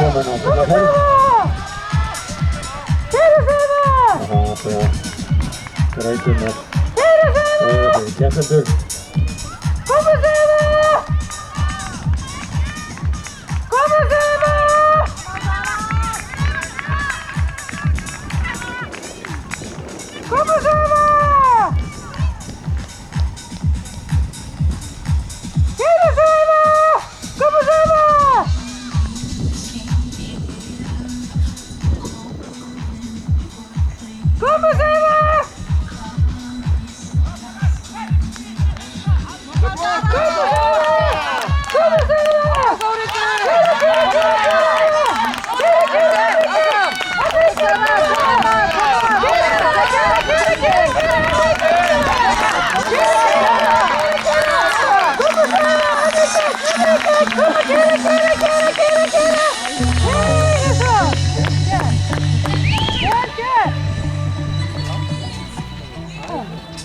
Velkommen och kolla själv. Jaha, får jag dra ut den där. Kanske du. Come on,